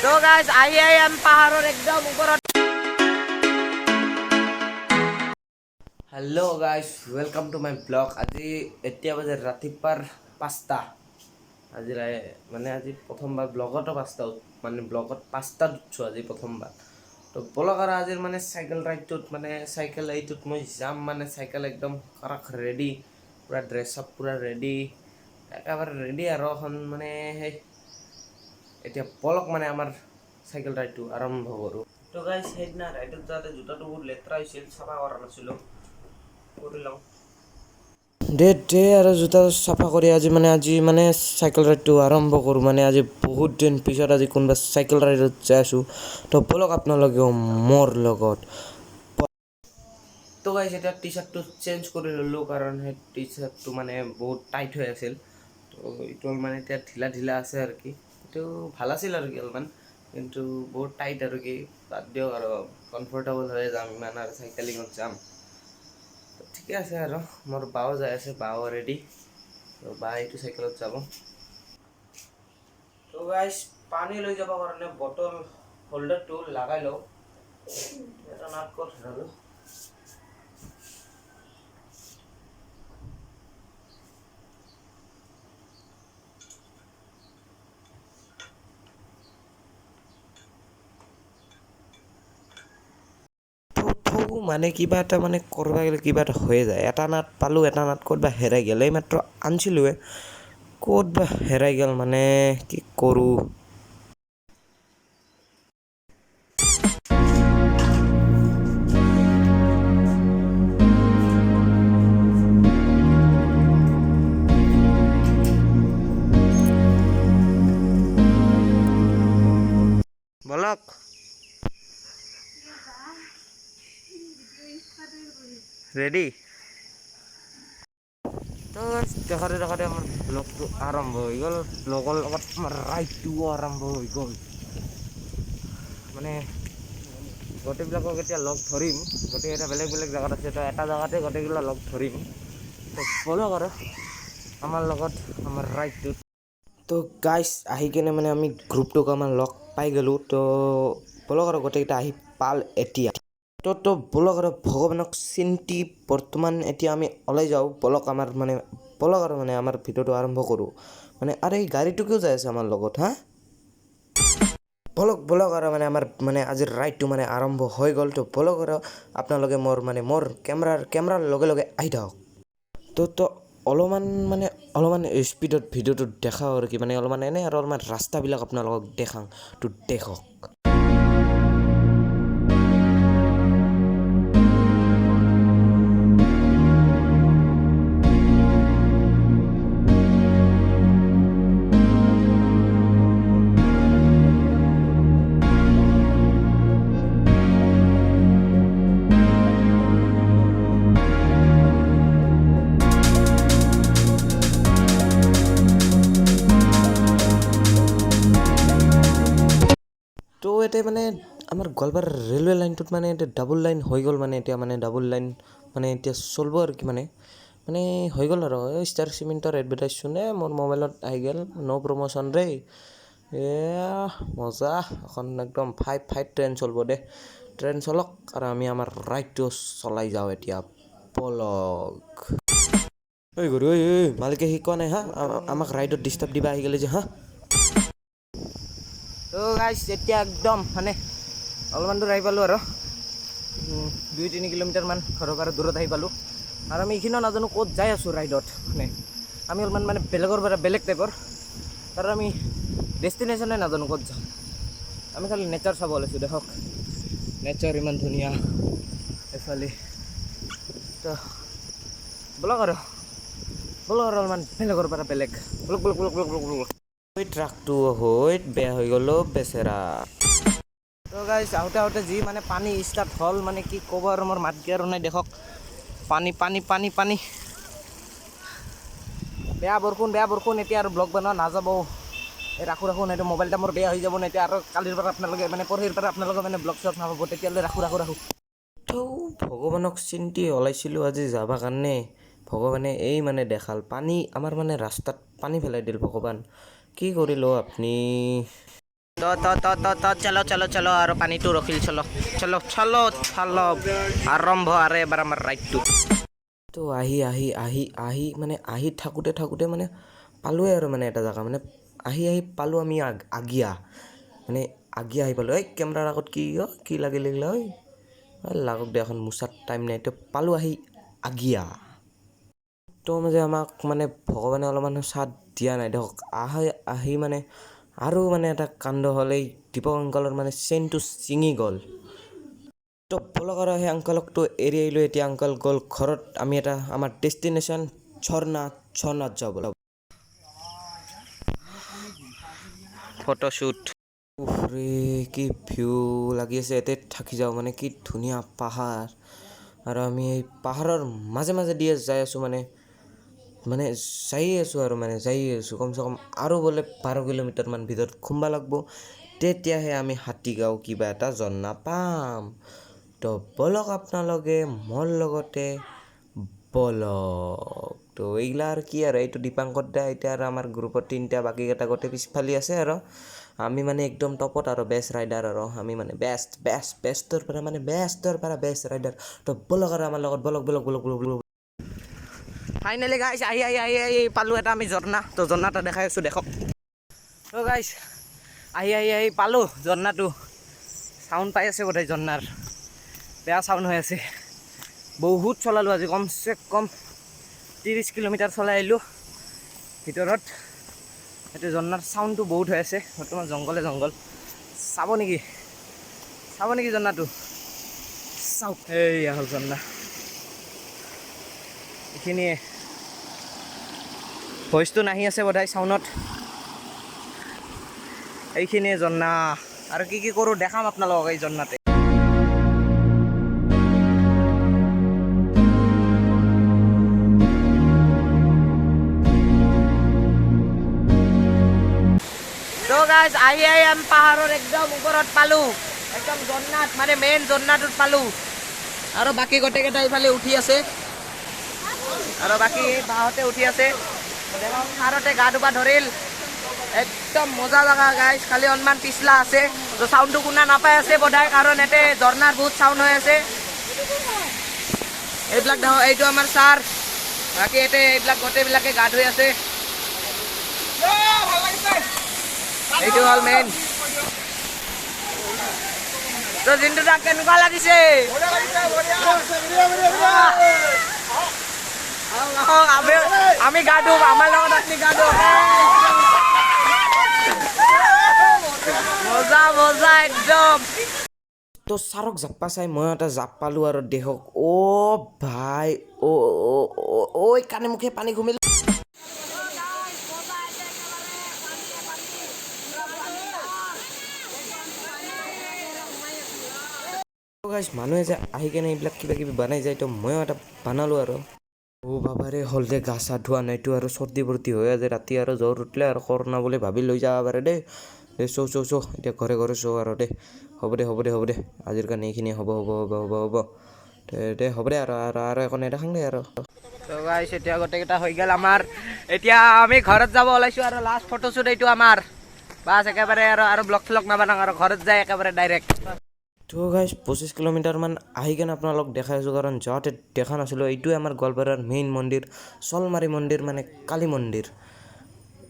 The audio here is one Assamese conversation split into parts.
তো গাইজ আহি আম পাহাৰৰ একদম ওপৰত। Hello' guys, welcome to my blog. আজি এতিয়া বাজে ৰাতিপুৱাৰ 5টা। আজি প্ৰথমবাৰ ব্লগতো 5টা মানে ব্লগত 5টাত উঠছোঁ আজি প্ৰথমবাৰ। তো বলক আৰু আজিৰ মানে চাইকেল ৰাইডটোত চাইকেল এইটোত মই যাম চাইকেল একদম ৰেডি, পূৰা ড্ৰেছ আপ পূৰা ৰেডি, একেবাৰে ৰেডি আৰু এখন সেই এতিয়া বলক আমাৰ চাইকেল ৰাইডটো আৰম্ভ কৰোঁ। তো গাইজ সেইদিনা ৰাইডত যাওঁতে জোতাটো বহুত লেতেৰা হৈছিল, চাফা কৰা নাছিলোঁ, কৰি লওঁ দে আৰু জোতা চাফা কৰি আজি চাইকেল ৰাইডটো আৰম্ভ কৰোঁ। আজি বহুত দিন পিছত আজি কোনোবা চাইকেল ৰাইডত যাই আছোঁ। তো বলক আপোনালোকেও মোৰ লগত। তো গাইজ এতিয়া টি চাৰ্টটো চেঞ্জ কৰি ল'লোঁ, কাৰণ সেই টি চাৰ্টটো বহুত টাইট হৈ আছিল। তো এইটো এতিয়া ঢিলা ঢিলা আছে আৰু কি, এইটো ভাল আছিল আৰু কি অলপমান, কিন্তু বহুত টাইট আৰু কি, বাদ দিয়ক আৰু কমফৰ্টেবল হৈ যাম, ইমান আৰু চাইকেলিঙত যাম। তো ঠিকে আছে আৰু মোৰ বাও যাই আছে, বাও ৰেডি, তো বা এইটো চাইকেলত যাব। তো গাইজ পানী লৈ যাব কাৰণে বটল হোল্ডাৰটো লগাই লওঁ, এটা নাট ক'ত হেৰালোঁ। কিবা এটা কৰিব গ'লে কিবা এটা হৈয়ে যায়। এটা নাট পালোঁ, এটা নাট ক'ত বা হেৰাই গ'ল, এই মাত্ৰ আনিছিলোঁৱে, ক'ত বা হেৰাই গ'ল, কি কৰোঁ। বলক ৰেডি। তো দেখাতে দেখাতে আমাৰ ব্লগটো আৰম্ভ হৈ গ'ল, ব্লগৰ লগত আমাৰ ৰাইডটোও আৰম্ভ হৈ গ'ল। গোটেইবিলাকক এতিয়া লগ ধৰিম, গোটেইকেইটা বেলেগ বেলেগ জেগাত আছে, তো এটা জেগাতে গোটেইগিলা লগ ধৰিম। তো বলক আৰু আমাৰ লগত আমাৰ ৰাইডটোত। তো গাইজ আহি কিনে আমি গ্ৰুপটোক আমাৰ লগ পাই গ'লোঁ। তো বলক আৰু গোটেইকেইটা আহি পাল এতিয়া। তো বলক আৰু ভগৱানক চিন্তি বৰ্তমান এতিয়া আমি ওলাই যাওঁ। বলক বলক আৰু আমাৰ ভিডিঅ'টো আৰম্ভ কৰোঁ। আৰু এই গাড়ীটো কিয় যাই আছে আমাৰ লগত, হা? বলক আৰু আমাৰ আজিৰ ৰাইডটো আৰম্ভ হৈ গ'ল। তো বলক আৰু আপোনালোকে মোৰ কেমেৰাৰ লগে লগে আহি থাকক। তো অলপমান স্পীডত ভিডিঅ'টো দেখাওঁ আৰু কি, অলপমান এনেই আৰু অলপমান ৰাস্তাবিলাক আপোনালোকক দেখাওঁ, তো দেখক। তো এতিয়া আমাৰ গোৱালপাৰ ৰেলৱে লাইনটোত এতিয়া ডাবল লাইন হৈ গ'ল। এতিয়া ডাবল লাইন এতিয়া চলিব আৰু কি হৈ গ'ল আৰু এই ষ্টাৰ চিমেণ্টৰ এডভাৰটাইজ চোনে মোৰ মোবাইলত আহি গ'ল, ন' প্ৰমোশ্যন ৰে, মজা এখন একদম ফাইভ ট্ৰেইন চলিব দে, ট্ৰেইন চলক আৰু আমি আমাৰ ৰাইডটো চলাই যাওঁ এতিয়া। বলক ঐ গৰু, ঐ মালিকে শিকোৱা নাই হা, আমাক ৰাইডত ডিষ্টাৰ্ব দিবা আহি গ'লে যে, হা। তো গাইজ এতিয়া একদম অলপমান দূৰ আহি পালোঁ আৰু 2-3 কিলোমিটাৰমান ঘৰৰ পৰা দূৰত আহি পালোঁ। আৰু আমি এইখিনিও নাজানো ক'ত যাই আছোঁ ৰাইডত। আমি অলপমান বেলেগৰ পৰা বেলেগ টাইপৰ, আৰু আমি ডেষ্টিনেশ্যনে নাজানো ক'ত যাওঁ। আমি খালি নেচাৰ চাব ওলাইছোঁ, দেখক নেচাৰ ইমান ধুনীয়া এইফালে। তো বলক আৰু অলপমান বেলেগৰ পৰা বেলেগ, বলক। ট্ৰাকটো বেয়া হৈ গ'ল বেচেৰা। তো গাইজ আহোঁতে যি পানী ষ্টাৰ্ট হ'ল, কি ক'ব আৰু, মোৰ মাত দিয়া আৰু নাই, দেখক পানী। বেয়া বৰষুণ এতিয়া আৰু ব্লগ বনোৱা নাযাব। এই ৰাখোঁ এইটো মোবাইল এটা মোৰ বেয়া হৈ যাব ন এতিয়া, আৰু কালিৰ পৰা আপোনালোকে পৰহিৰ পৰা আপোনালোকে ব্লগ চগ নাপাব, তেতিয়ালৈ ৰাখোঁ। তো ভগৱানক চিন্তি ওলাইছিলোঁ আজি যাবা কাৰণে, ভগৱানে এই দেখাল পানী, আমাৰ ৰাস্তাত পানী পেলাই দিল। ভগৱান কি কৰিলোঁ আপুনি। তো চলো চলো চলো আৰু পানীটো ৰখিল চলো চলো চলো চলো আৰম্ভ আৰু এবাৰ আমাৰ ৰাইডটো তো আহি মানে আহি থাকোঁতে মানে পালোৱে আৰু মানে এটা জেগা মানে আহি পালোঁ আমি আগিয়া মানে আগিয়া আহি পালোঁ এই কেমেৰাৰ আগত কি লাগিল ঐ লাগক দে এখন মোচাত টাইম নাই তো পালোঁ আহি আগিয়া তো মানে আমাক মানে ভগৱানে অলপমান চাথ দিয়া নাই দেখক আহি মানে আৰু মানে এটা কাণ্ড হ'ল এই দীপক আংকলৰ মানে চেইনটো ছিঙি গ'ল তো বলক আৰু সেই আংকলকটো এৰি আহিলোঁ এতিয়া আংকল গ'ল ঘৰত আমি এটা আমাৰ ডেষ্টিনেশ্যন ঝৰ্ণাত যাব ফটোশ্বুট উফৰে কি ভিউ লাগি আছে ইয়াতে থাকি যাওঁ মানে কি ধুনীয়া পাহাৰ আৰু আমি এই পাহাৰৰ মাজে দিয়ে যাই আছোঁ মানে যাই আছোঁ কমচে কম আৰু বোলে 12 কিলোমিটাৰমান ভিতৰত সোমাব লাগিব তেতিয়াহে আমি হাতীগাঁও কিবা এটা ঝৰ্ণা পাম তো বলক আপোনালোকে মোৰ লগতে বলক তো এইগিলা আৰু কি আৰু এইটো দীপাংকৰ দা এতিয়া আৰু আমাৰ গ্ৰুপৰ 3টা বাকীকেইটা গোটেই পিছফালি আছে আৰু আমি মানে একদম টপত আৰু বেষ্ট ৰাইডাৰ আৰু আমি মানে বেষ্টৰ পৰা বেষ্ট ৰাইডাৰ তো বলক আৰু আমাৰ লগত বলক ফাইনেলি গাইছ আহি পালোঁ এটা আমি ঝৰ্ণা তো ঝৰ্ণা এটা দেখাই আছোঁ দেখক তো গাইছ আহি পালোঁ ঝৰ্ণাটো চাউণ্ড পাই আছে বোধহয় ঝৰ্ণাৰ বেয়া চাউণ্ড হৈ আছে বহুত চলালোঁ আজি কমচে কম 30 কিলোমিটাৰ চলাই আহিলোঁ ভিতৰত সেইটো ঝৰ্ণাৰ চাউণ্ডটো বহুত হৈ আছে বৰ্তমান জংঘল চাব নেকি ঝৰ্ণাটো চাওক এইয়া হ'ল ঝৰ্ণা এইখিনিয়ে ভইচটো নাহি আছে বোধহয় চাউণ্ডত এইখিনিয়ে ঝৰ্ণা আৰু কি কৰোঁ দেখাম আপোনালোকক এই ঝৰ্ণাতে তো গাইজ আহি আমি পাহাৰৰ একদম ওপৰত পালোঁ একদম ঝৰ্ণাত মানে মেইন ঝৰ্ণাটোত পালোঁ আৰু বাকী গোটেইকেইটা ইফালে উঠি আছে আৰু বাকী বাহঁতে উঠি আছে সাৰতে গা ধুবা ধৰিল একদম মজা লগা গাইজ খালি অলপমান পিছলা আছে তো চাউণ্ডটো শুনা নাপাই আছে বোধহয় কাৰণ ইয়াতে ঝৰ্ণাৰ বহুত চাউণ্ড হৈ আছে এইবিলাক দেখোন এইটো আমাৰ ছাৰ বাকী ইয়াতে এইবিলাক গোটেইবিলাকে গা ধুই আছে এইটো হ'ল মেইন তো দিনটো তাক কেনেকুৱা লাগিছে আমি গা ধুম আমাৰ লগত আপুনি গা ধুম মজা একদম তো ছাৰক জাপ্পা চাই মই এটা জাপ পালোঁ আৰু দেহক ভাই কাণে মুখে পানী ঘুমিল মানুহে যে আহি কেনে এইবিলাক কিবা কিবি বনাই যায় তো ময়ো এটা বনালোঁ আৰু বাবাৰে হ'ল যে গা চা ধোৱা নাইতো আৰু চৰ্দি বৰ্তি হৈ আছে ৰাতি আৰু জ্বৰ উঠিলে আৰু কৰোণা বুলি ভাবি লৈ যাব পাৰে দেই চৌ এতিয়া ঘৰে চৌ আৰু দেই হ'ব দে আজিৰ কাৰণে এইখিনি হ'ব দে হ'ব দে আৰু একো নেদেখাং দে আৰু তো গাইছ এতিয়া গোটেইকেইটা হৈ গ'ল আমাৰ এতিয়া আমি ঘৰত যাব ওলাইছোঁ আৰু লাষ্ট ফটোশ্বুট এইটো আমাৰ বাছ একেবাৰে আৰু ব্লগ চলগ নাবানাং আৰু ঘৰত যায় একেবাৰে ডাইৰেক্ট তো গাইছ 25 কিলোমিটাৰমান আহি কেনে আপোনালোক দেখাই আছোঁ কাৰণ যাওঁতে দেখা নাছিলোঁ এইটোৱে আমাৰ গোৱালপাৰাৰ মেইন মন্দিৰ চলমাৰী মন্দিৰ মানে কালী মন্দিৰ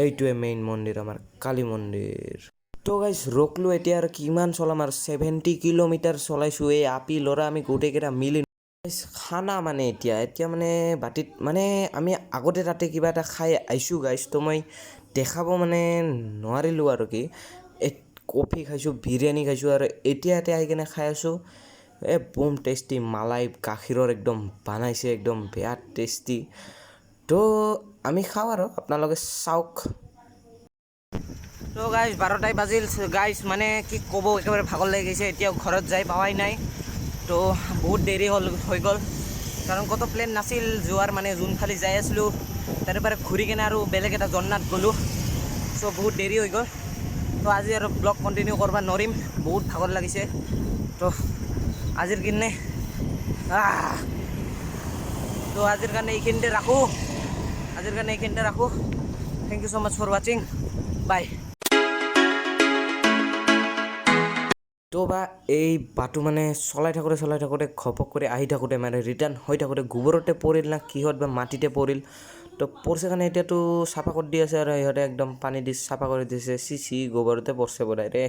এইটোৱে মেইন মন্দিৰ আমাৰ কালী মন্দিৰ তো গাইছ ৰখলোঁ এতিয়া আৰু কিমান চলাম আৰু 70 কিলোমিটাৰ চলাইছোঁ এই আপি ল'ৰা আমি গোটেইকেইটা মিলি খানা মানে এতিয়া মানে বাটিত মানে আমি আগতে তাতে কিবা এটা খাই আহিছোঁ গাইছ তো মই দেখাব মানে নোৱাৰিলোঁ আৰু কি কফি খাইছোঁ বিৰিয়ানী খাইছোঁ আৰু এতিয়া ইয়াতে আহি কিনে খাই আছোঁ বুম টেষ্টি মালাই গাখীৰৰ একদম বনাইছে একদম বেয়া টেষ্টি তো আমি খাওঁ আৰু আপোনালোকে চাওক তো গাইছ 12টাই বাজিল গাইছ মানে কি ক'ব একেবাৰে ভাগৰ লাগি গৈছে এতিয়াও ঘৰত যাই পাৱাই নাই তো বহুত দেৰি হৈ গ'ল কাৰণ কত প্লেন নাছিল যোৱাৰ মানে যোনফালে যাই আছিলোঁ তাৰে পৰা ঘূৰি কিনে আৰু বেলেগ এটা ঝৰ্ণাত গ'লোঁ চ' বহুত দেৰি হৈ গ'ল তো আজি আৰু ব্লগ কণ্টিনিউ কৰিব নোৱাৰিম বহুত ভাগৰ লাগিছে তো আজিৰ কাৰণে এইখিনিতে ৰাখোঁ thank you so' much for ৱাচিং বাই তো বা এই বাটু মানে চলাই থাকোঁতে ঘপক কৰি আহি থাকোঁতে মানে ৰিটাৰ্ণ হৈ থাকোঁতে গোবৰতে পৰিল না কিহত বা মাটিতে পৰিল তো পৰিছে কাৰণে এতিয়াতো চাফা কৰি দি আছে আৰু সিহঁতে একদম পানী দি চাফা কৰি দিছে চি গোবৰতে পৰিছে বোধহয় ৰে